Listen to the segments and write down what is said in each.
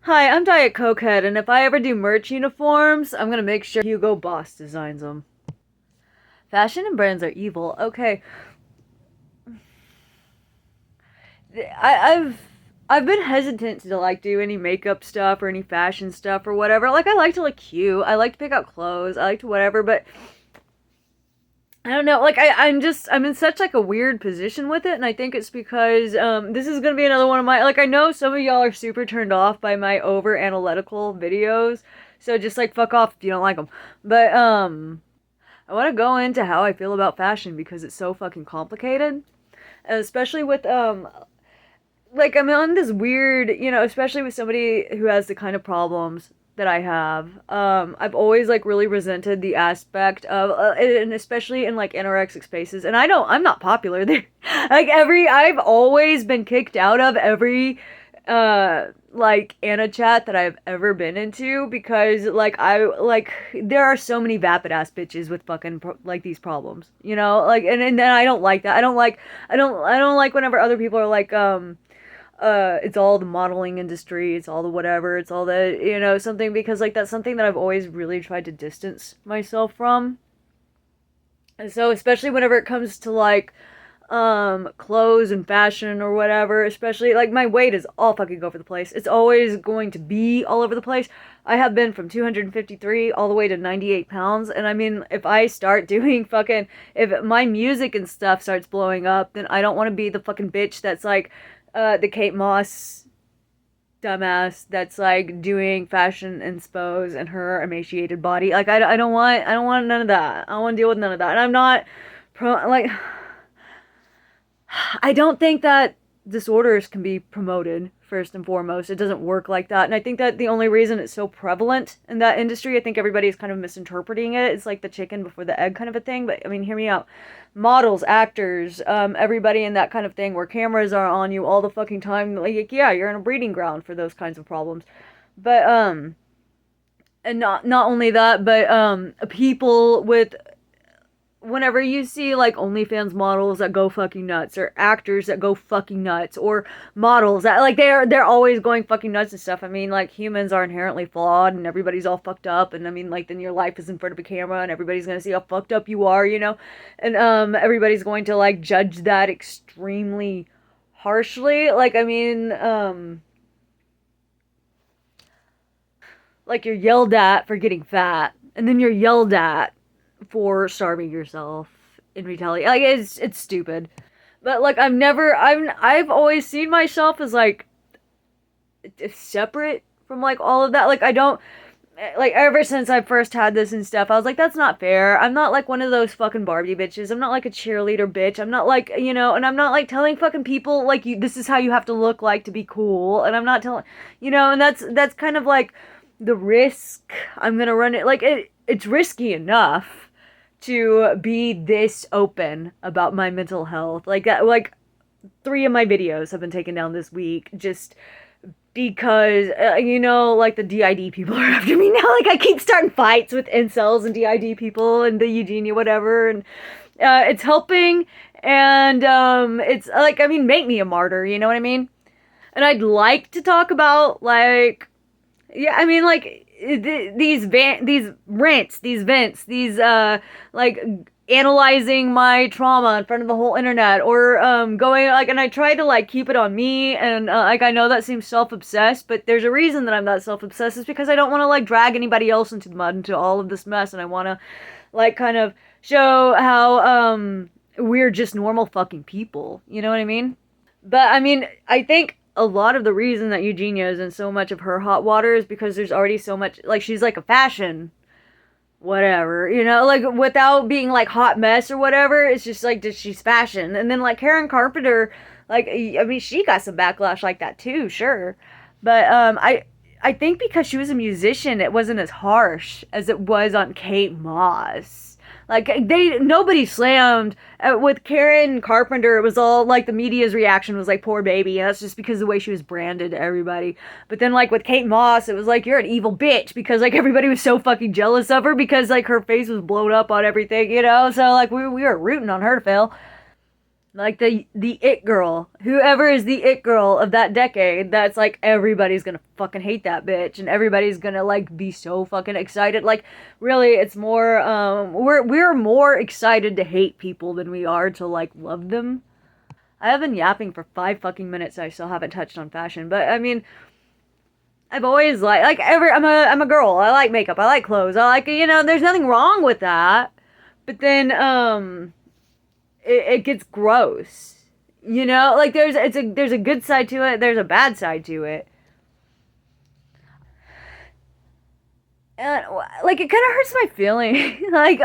Hi, I'm Diet Cokehead, and if I ever do merch uniforms, I'm gonna make sure Hugo Boss designs them. Fashion and brands are evil. Okay, I've been hesitant to like do any makeup stuff or any fashion stuff or whatever. Like I like to look cute. I like to pick out clothes. I like to whatever, but I don't know. Like I'm in such like a weird position with it, and I think it's because this is gonna be another one of my like I know some of y'all are super turned off by my over analytical videos, so just like fuck off if you don't like them. But I want to go into how I feel about fashion because it's so fucking complicated, especially with like I'm on this weird, especially with somebody who has the kind of problems that I have. I've always like really resented the aspect of, and especially in like anorexic spaces. And I'm not popular there. Like I've always been kicked out of every, like Anna chat that I've ever been into because there are so many vapid ass bitches with fucking like these problems, like and then I don't like that. I don't like whenever other people are like it's all the modeling industry, it's all the whatever, it's all the, something because like that's something that I've always really tried to distance myself from. And so especially whenever it comes to like clothes and fashion or whatever, especially like my weight is all fucking over the place. It's always going to be all over the place. I have been from 253 all the way to 98 pounds. And I mean, if I start doing fucking, if my music and stuff starts blowing up, then I don't want to be the fucking bitch that's like, the Kate Moss dumbass that's like doing fashion inspos and her emaciated body. Like I don't want none of that. I don't want to deal with none of that. And I'm not like I don't think that disorders can be promoted first and foremost. It doesn't work like that. And I think that the only reason it's so prevalent in that industry, I think everybody's kind of misinterpreting it. It's like the chicken before the egg kind of a thing. But I mean, hear me out. Models, actors, everybody in that kind of thing where cameras are on you all the fucking time. Like, yeah, you're in a breeding ground for those kinds of problems. But, and not only that, but, people with whenever you see like OnlyFans models that go fucking nuts, or actors that go fucking nuts, or models that like they're always going fucking nuts and stuff. I mean, like humans are inherently flawed, and everybody's all fucked up, and I mean, like then your life is in front of a camera, and everybody's gonna see how fucked up you are, and everybody's going to like judge that extremely harshly. Like I mean, like you're yelled at for getting fat, and then you're yelled at for starving yourself in retaliation. Like it's stupid. But like I've always seen myself as like separate from like all of that. Like I don't like ever since I first had this and stuff, I was like, that's not fair. I'm not like one of those fucking Barbie bitches. I'm not like a cheerleader bitch. I'm not like, and I'm not like telling fucking people like this is how you have to look like to be cool. And I'm not telling, and that's kind of like the risk I'm gonna run it. Like it's risky enough to be this open about my mental health. Like that, like 3 of my videos have been taken down this week just because, like the DID people are after me now. Like I keep starting fights with incels and DID people and the Eugenia whatever, and it's helping. And it's like, I mean, make me a martyr. You know what I mean? And I'd like to talk about like, yeah, I mean, like these rants, these vents, these like analyzing my trauma in front of the whole internet, or going like, and I try to like keep it on me, and like I know that seems self-obsessed, but there's a reason that I'm that self-obsessed. Is because I don't want to like drag anybody else into the mud, into all of this mess, and I want to like kind of show how we're just normal fucking people. You know what I mean? But I mean, I think a lot of the reason that Eugenia is in so much of her hot water is because there's already so much, like, she's like a fashion whatever, like without being like hot mess or whatever. It's just like she's fashion. And then like Karen Carpenter, like I mean, she got some backlash like that too, sure. But I think because she was a musician, it wasn't as harsh as it was on Kate Moss. Like nobody slammed with Karen Carpenter. It was all like the media's reaction was like poor baby, and that's just because of the way she was branded to everybody. But then like with Kate Moss, it was like you're an evil bitch because like everybody was so fucking jealous of her because like her face was blown up on everything, So like we were rooting on her to fail. Like the it girl, whoever is the it girl of that decade, that's like everybody's gonna fucking hate that bitch, and everybody's gonna like be so fucking excited. Like really, it's more we're more excited to hate people than we are to like love them. I have been yapping for 5 fucking minutes. I still haven't touched on fashion, but I mean, I've always like I'm a girl. I like makeup. I like clothes. I like There's nothing wrong with that. But then it gets gross. Like there's a good side to it. There's a bad side to it. And like it kind of hurts my feeling. Like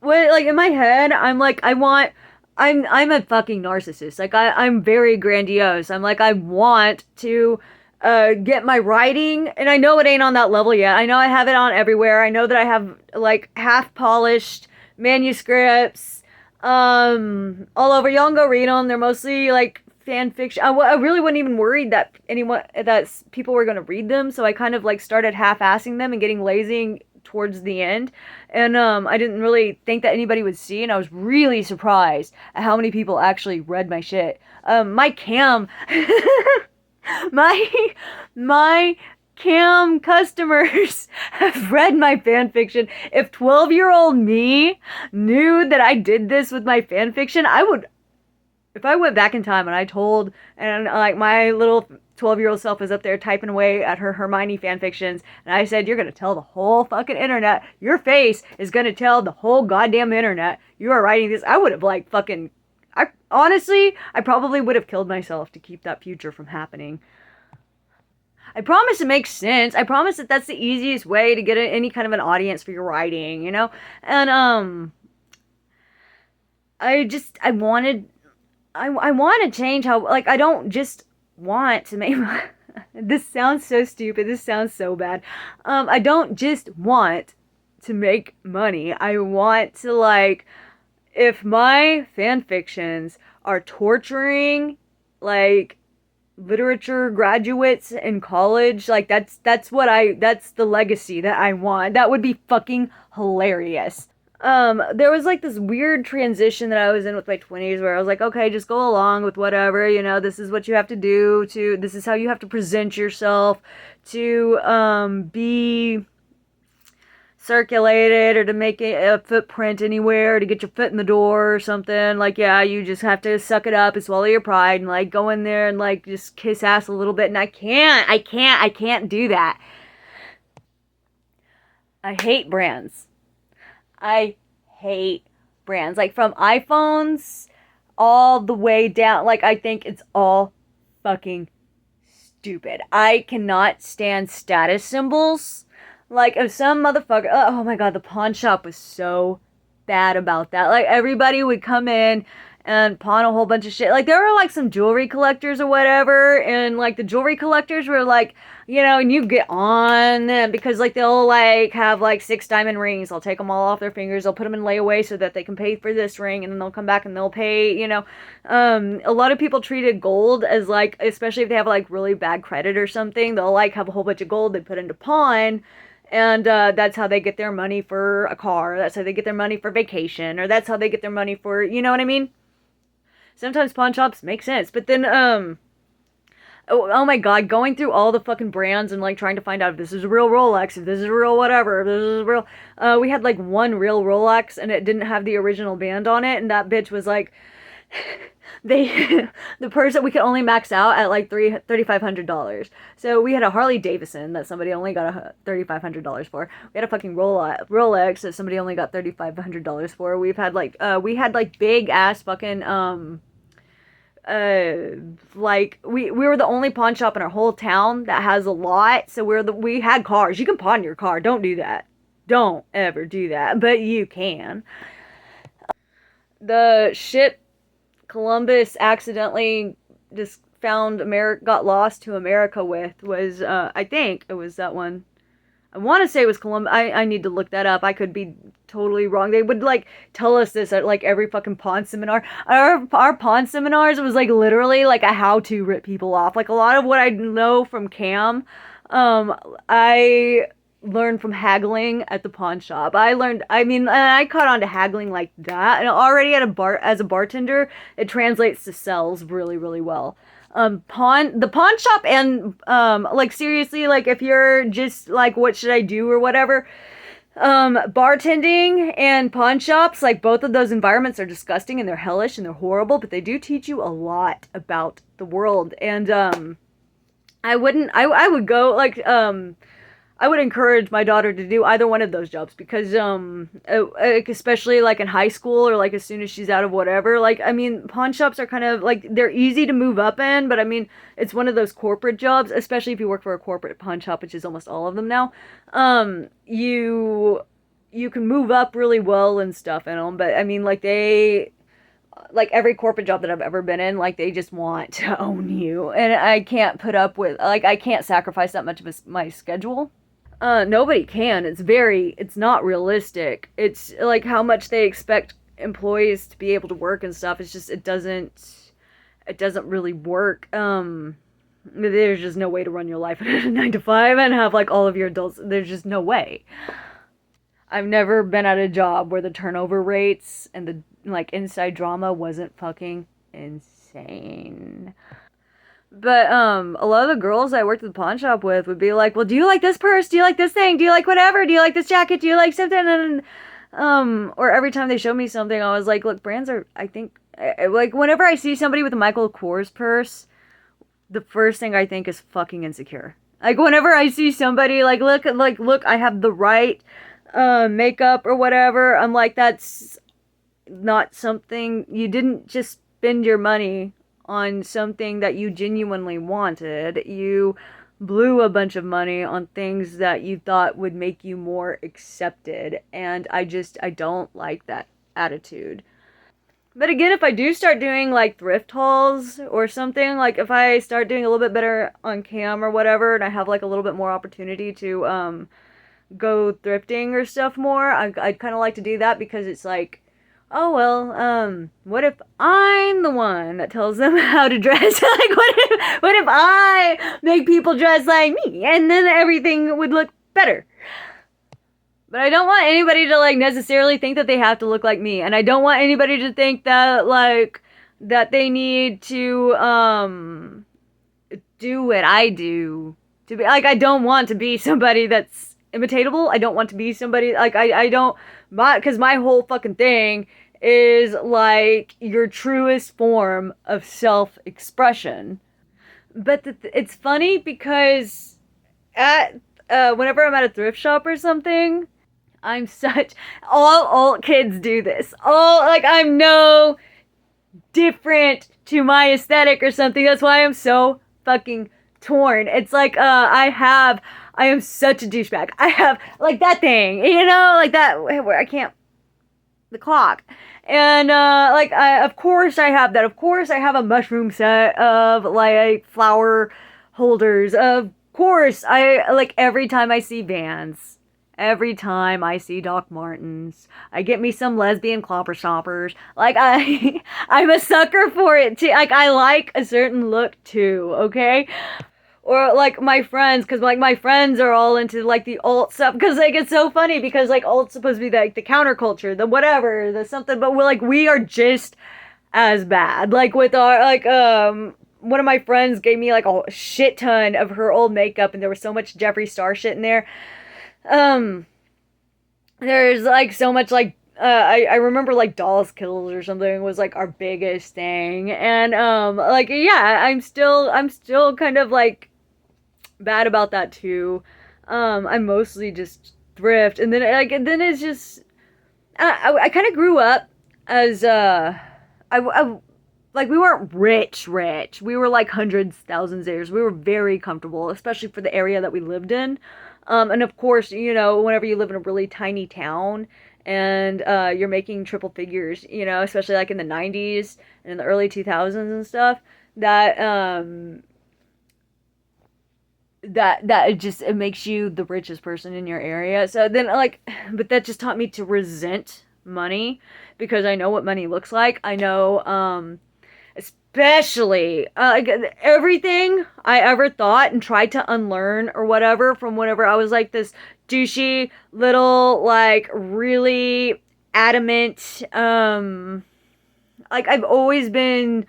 when like in my head, I'm like I want. I'm a fucking narcissist. Like I'm very grandiose. I'm like I want to get my writing, and I know it ain't on that level yet. I know I have it on everywhere. I know that I have like half polished manuscripts all over. Y'all can go read them. They're mostly like fan fiction. I really wasn't even worried that people were gonna read them, so I kind of like started half-assing them and getting lazy towards the end. And I didn't really think that anybody would see, and I was really surprised at how many people actually read my shit. My cam my my cam customers have read my fan fiction. If 12-year-old me knew that I did this with my fan fiction, I would, if I went back in time and I told, and like my little 12-year-old self was up there typing away at her Hermione fan fictions, and I said, you're gonna tell the whole fucking internet, your face is gonna tell the whole goddamn internet you are writing this, I would have like fucking, I honestly, I probably would have killed myself to keep that future from happening. I promise it makes sense. I promise that that's the easiest way to get any kind of an audience for your writing. And I wanted, I want to change how, like, I don't just want to make this sounds so stupid. This sounds so bad. I don't just want to make money. I want to, like, if my fan fictions are torturing, like, literature graduates in college, like that's the legacy that I want. That would be fucking hilarious. There was like this weird transition that I was in with my 20s where I was like, okay, just go along with whatever, this is what you have to do this is how you have to present yourself to be circulated, or to make a footprint anywhere, to get your foot in the door or something. Like, yeah, you just have to suck it up and swallow your pride and like go in there and like just kiss ass a little bit. And I can't do that. I hate brands. I hate brands. Like from iPhones all the way down. Like I think it's all fucking stupid. I cannot stand status symbols. Like, if some motherfucker, oh my god, the pawn shop was so bad about that. Like, everybody would come in and pawn a whole bunch of shit. Like, there were, like, some jewelry collectors or whatever, and, like, the jewelry collectors were, like, and you get on them because, like, they'll, like, have, like, 6 diamond rings. They'll take them all off their fingers. They'll put them in layaway so that they can pay for this ring, and then they'll come back and they'll pay, a lot of people treated gold as, like, especially if they have, like, really bad credit or something, they'll, like, have a whole bunch of gold they put into pawn. And that's how they get their money for a car. That's how they get their money for vacation. Or that's how they get their money for, you know what I mean? Sometimes pawn shops make sense. But then, oh my god, going through all the fucking brands and like trying to find out if this is a real Rolex, if this is a real whatever, if this is a real... we had like one real Rolex and it didn't have the original band on it. And that bitch was like... the person, we could only max out at like $3,500. So we had a Harley Davidson that somebody only got $3,500 for. We had a fucking Rolex that somebody only got $3,500 for. We had like big ass fucking like we were the only pawn shop in our whole town that has a lot. So we had cars. You can pawn your car. Don't do that. Don't ever do that. But you can. The ship Columbus accidentally just got lost to America with was, I think it was that one. I want to say it was Columbus. I need to look that up. I could be totally wrong. They would like tell us this at like every fucking pawn seminar. Our pawn seminars was like literally like a how to rip people off. Like a lot of what I know from Cam, I learn from haggling at the pawn shop. I mean, and I caught on to haggling like that. And already at a bar, as a bartender, it translates to sales really, really well. The pawn shop and, like seriously, like if you're just like, what should I do or whatever, bartending and pawn shops, like both of those environments are disgusting and they're hellish and they're horrible, but they do teach you a lot about the world. And, I would go, like, I would encourage my daughter to do either one of those jobs because, like, especially like in high school or like as soon as she's out of whatever, like, I mean, pawn shops are kind of like, they're easy to move up in, but I mean, it's one of those corporate jobs, especially if you work for a corporate pawn shop, which is almost all of them now. You can move up really well and stuff in them, but I mean, like every corporate job that I've ever been in, like they just want to own you, and I can't put up with, like, I can't sacrifice that much of my schedule. Nobody can. It's not realistic. It's like how much they expect employees to be able to work and stuff. It's just, it doesn't really work. There's just no way to run your life at a 9 to 5 and have like all of your adults. There's just no way. I've never been at a job where the turnover rates and the like inside drama wasn't fucking insane. But a lot of the girls I worked at the pawn shop with would be like, "Well, do you like this purse? Do you like this thing? Do you like whatever? Do you like this jacket? Do you like something?" And or every time they show me something, I was like, "Look, brands are. I think like whenever I see somebody with a Michael Kors purse, the first thing I think is fucking insecure. Like whenever I see somebody look, I have the right makeup or whatever. I'm like, that's not something, you didn't just spend your money on something that you genuinely wanted. You blew a bunch of money on things that you thought would make you more accepted. And I don't like that attitude. But again, if I do start doing like thrift hauls or something, like if I start doing a little bit better on cam or whatever, and I have like a little bit more opportunity to go thrifting or stuff more, I'd kind of like to do that because it's like, oh well, what if I'm the one that tells them how to dress? Like what if I make people dress like me and then everything would look better? But I don't want anybody to like necessarily think that they have to look like me, and I don't want anybody to think that like that they need to do what I do to be like, I don't want to be somebody that's imitatable. I don't want to be somebody like I don't, because my whole fucking thing is like your truest form of self-expression. But it's funny because at whenever I'm at a thrift shop or something, I'm such, all alt kids do this. All, like, I'm no different to my aesthetic or something. That's why I'm so fucking torn. It's like, I am such a douchebag. I have, like, that thing, you know, like that, where I can't, the clock. And, like, of course I have that. Of course I have a mushroom set of, like, flower holders. Of course, like, every time I see Vans, every time I see Doc Martens, I get me some lesbian clopper stoppers. Like, I'm a sucker for it too. Like, I like a certain look too, okay? Or, like, my friends, because, like, my friends are all into, like, the alt stuff, because, like, it's so funny, because, like, alt's supposed to be, like, the counterculture, the whatever, the something, but we're, like, we are just as bad. Like, with our, like, one of my friends gave me, like, a shit ton of her old makeup, and there was so much Jeffree Star shit in there. There's, like, so much, like, I remember, like, Dolls Kills or something was, like, our biggest thing, and, like, yeah, I'm still kind of, like, bad about that, too. I'm mostly just thrift, and then, like, and then it's just, I kind of grew up as, like, we weren't rich. We were, like, hundreds, thousands of years. We were very comfortable, especially for the area that we lived in. And of course, you know, whenever you live in a really tiny town and you're making triple figures, you know, especially like in the 90s and in the early 2000s and stuff, that it just, it makes you the richest person in your area. So then, like, but that just taught me to resent money because I know what money looks like. I know especially like everything I ever thought and tried to unlearn or whatever from whenever I was like this douchey little like really adamant like I've always been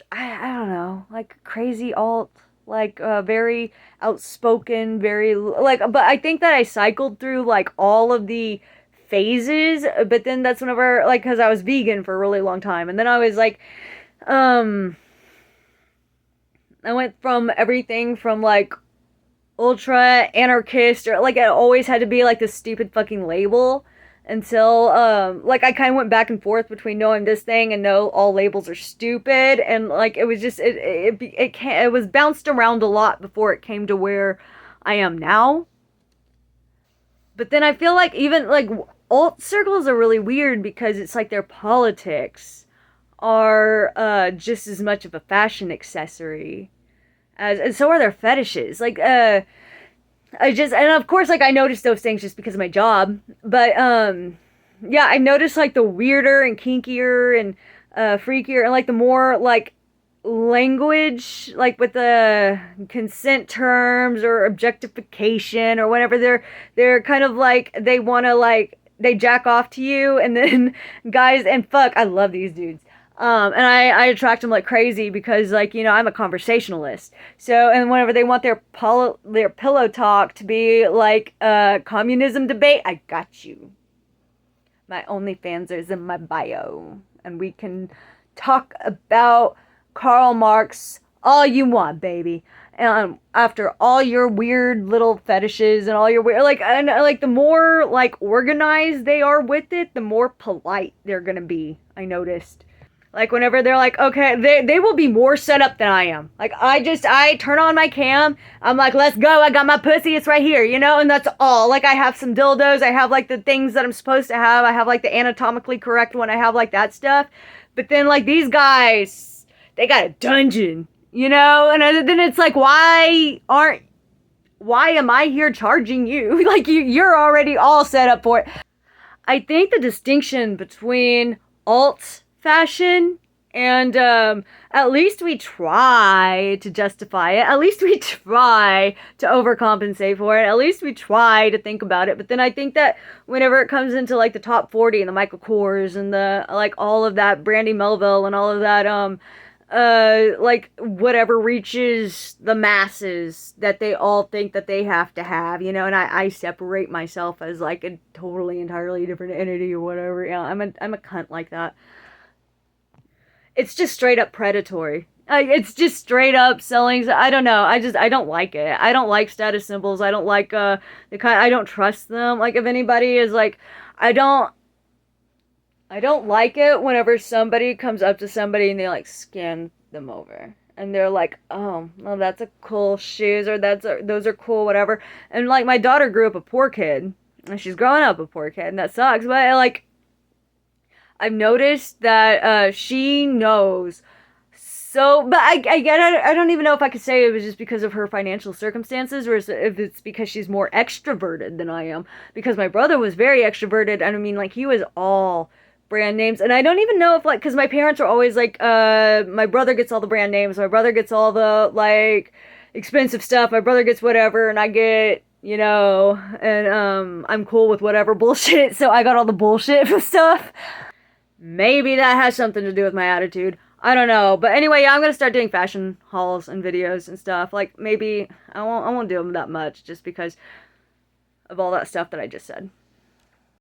I don't know, like crazy alt, like very outspoken, very like but I think that I cycled through like all of the phases, but then that's whenever like cuz I was vegan for a really long time and then I was like um I went from everything from like ultra anarchist or like it always had to be like this stupid fucking label until like I kind of went back and forth between knowing this thing and no all labels are stupid and like it was just it was bounced around a lot before it came to where I am now. But then I feel like even like alt circles are really weird because it's like their politics are just as much of a fashion accessory as and so are their fetishes. Like I just and of course like I noticed those things just because of my job. But yeah, I noticed like the weirder and kinkier and freakier and like the more like language like with the consent terms or objectification or whatever they're kind of like they want to like they jack off to you and then guys and fuck I love these dudes and I attract them like crazy because like you know I'm a conversationalist so and whenever they want their pillow talk to be like a communism debate I got you. My OnlyFans is in my bio and we can talk about Karl Marx all you want, baby. And after all your weird little fetishes and all your weird like and like the more like organized they are with it, the more polite they're gonna be. I noticed. Like whenever they're like, okay, they will be more set up than I am. Like I turn on my cam, I'm like, let's go, I got my pussy, it's right here, you know, and that's all. Like I have some dildos, I have like the things that I'm supposed to have, I have like the anatomically correct one, I have like that stuff. But then like these guys they got a dungeon, you know? And then it's like, why am I here charging you? Like, you're already all set up for it. I think the distinction between alt fashion and at least we try to justify it. At least we try to overcompensate for it. At least we try to think about it. But then I think that whenever it comes into like the top 40 and the Michael Kors and the like all of that Brandy Melville and all of that like whatever reaches the masses that they all think that they have to have, you know, and I separate myself as like a totally entirely different entity or whatever. You know, I'm a cunt like that. It's just straight up predatory. It's just straight up selling. I don't know. I don't like it. I don't like status symbols. I don't like the kind. I don't trust them. Like if anybody is like, I don't like it whenever somebody comes up to somebody and they like scan them over and they're like, oh, well, that's a cool shoes or those are cool, whatever. And like my daughter grew up a poor kid and she's growing up a poor kid and that sucks. But like, I've noticed that she knows. So, but I get it. I don't even know if I could say it was just because of her financial circumstances or if it's because she's more extroverted than I am. Because my brother was very extroverted. And I mean, like, he was all brand names. And I don't even know if, like, because my parents are always like, my brother gets all the brand names. My brother gets all the, like, expensive stuff. My brother gets whatever. And I get, you know, and I'm cool with whatever bullshit. So I got all the bullshit stuff. Maybe that has something to do with my attitude. I don't know. But anyway, yeah, I'm going to start doing fashion hauls and videos and stuff. Like, maybe I won't do them that much just because of all that stuff that I just said.